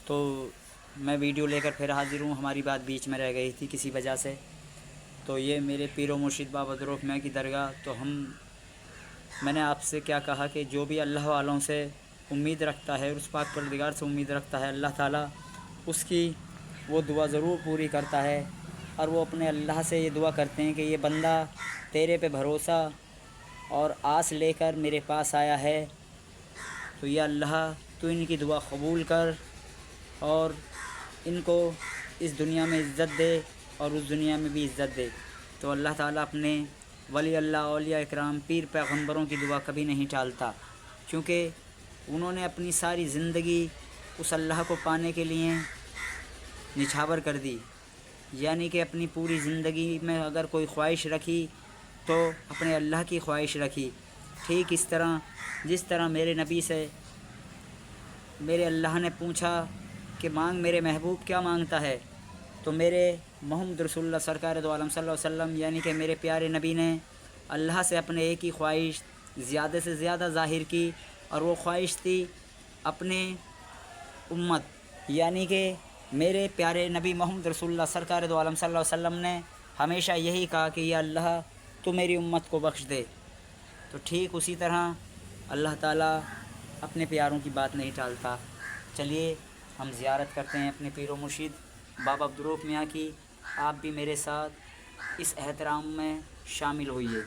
تو میں ویڈیو لے کر پھر حاضر ہوں. ہماری بات بیچ میں رہ گئی تھی کسی وجہ سے. تو یہ میرے پیر و مرشد بابا عبدالرؤف میاں کی درگاہ. تو میں نے آپ سے کیا کہا کہ جو بھی اللہ والوں سے امید رکھتا ہے اور اس پاک پروردگار سے امید رکھتا ہے، اللہ تعالیٰ اس کی وہ دعا ضرور پوری کرتا ہے. اور وہ اپنے اللہ سے یہ دعا کرتے ہیں کہ یہ بندہ تیرے پہ بھروسہ اور آس لے کر میرے پاس آیا ہے، تو یا اللہ تو ان کی دعا قبول کر اور ان کو اس دنیا میں عزت دے اور اس دنیا میں بھی عزت دے. تو اللہ تعالیٰ اپنے ولی اللہ، اولیاء اکرام، پیر پیغمبروں کی دعا کبھی نہیں ٹالتا، کیونکہ انہوں نے اپنی ساری زندگی اس اللہ کو پانے کے لیے نچھاور کر دی. یعنی کہ اپنی پوری زندگی میں اگر کوئی خواہش رکھی تو اپنے اللہ کی خواہش رکھی. ٹھیک اس طرح جس طرح میرے نبی سے میرے اللہ نے پوچھا کہ مانگ میرے محبوب کیا مانگتا ہے، تو میرے محمد رسول اللہ سرکار دو عالم صلی اللہ علیہ وسلم یعنی کہ میرے پیارے نبی نے اللہ سے اپنے ایک ہی خواہش زیادہ سے زیادہ ظاہر کی، اور وہ خواہش تھی اپنے امت یعنی کہ میرے پیارے نبی محمد رسول اللہ سرکار دو عالم صلی اللہ علیہ وسلم نے ہمیشہ یہی کہا کہ یا اللہ تو میری امت کو بخش دے. تو ٹھیک اسی طرح اللہ تعالیٰ اپنے پیاروں کی بات نہیں ٹالتا. چلیے ہم زیارت کرتے ہیں اپنے پیر و مرشد بابا عبدالرؤف میاں کی. آپ بھی میرے ساتھ اس احترام میں شامل ہوئیے.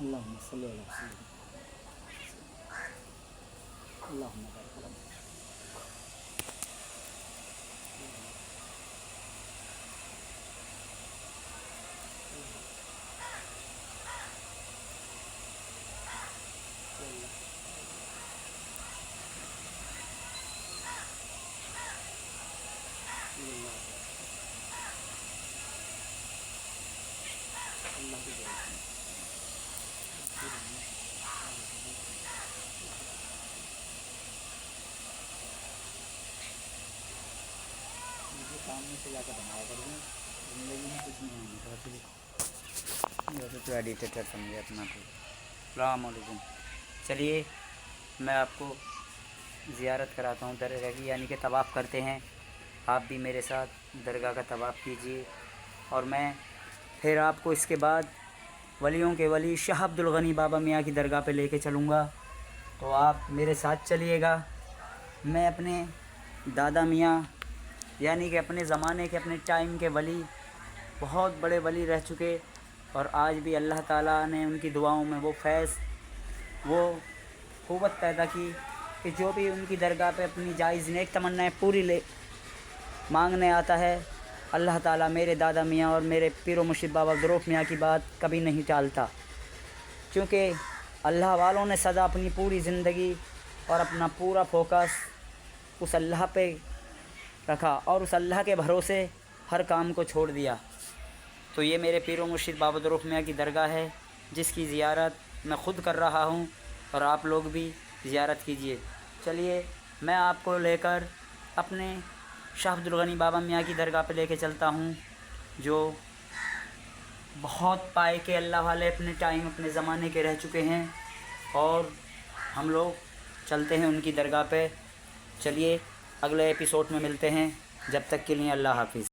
اللہم صلی علی سیدنا اللہم بارک علی محمد. سامنے سے جا کے بنایا کر دیں، زندگی میں کچھ نہیں ہونے کا. ویسے تو ایڈیٹر سمجھے اپنا کو. السلام علیکم. چلیے میں آپ کو زیارت کراتا ہوں درگاہ کی، یعنی کہ طواف کرتے ہیں. آپ بھی میرے ساتھ درگاہ کا طواف کیجیے، اور میں پھر آپ کو اس کے بعد ولیوں کے ولی شاہ عبد الغنی بابا میاں کی درگاہ پہ لے کے چلوں گا. تو آپ میرے ساتھ چلیے گا. میں اپنے دادا میاں یعنی کہ اپنے زمانے کے اپنے ٹائم کے ولی، بہت بڑے ولی رہ چکے، اور آج بھی اللہ تعالیٰ نے ان کی دعاؤں میں وہ فیض، وہ قوت پیدا کی کہ جو بھی ان کی درگاہ پہ اپنی جائز نیک تمنائیں پوری مانگنے آتا ہے، اللہ تعالیٰ میرے دادا میاں اور میرے پیر و مرشد بابا عبدالرؤف میاں کی بات کبھی نہیں ٹالتا. کیونکہ اللہ والوں نے سدا اپنی پوری زندگی اور اپنا پورا فوکس اس اللہ پہ رکھا، اور اس اللہ کے بھروسے ہر کام کو چھوڑ دیا. تو یہ میرے پیر و مرشد بابا عبدالرؤف میاں کی درگاہ ہے، جس کی زیارت میں خود کر رہا ہوں، اور آپ لوگ بھی زیارت کیجیے. چلیے میں آپ کو لے کر اپنے شاہ عبد الغنی بابا میاں کی درگاہ پہ لے کے چلتا ہوں، جو بہت پائے کے اللہ والے اپنے ٹائم اپنے زمانے کے رہ چکے ہیں، اور ہم لوگ چلتے ہیں ان کی درگاہ پہ. چلیے اگلے ایپیسوڈ میں ملتے ہیں. جب تک کے لیے اللہ حافظ.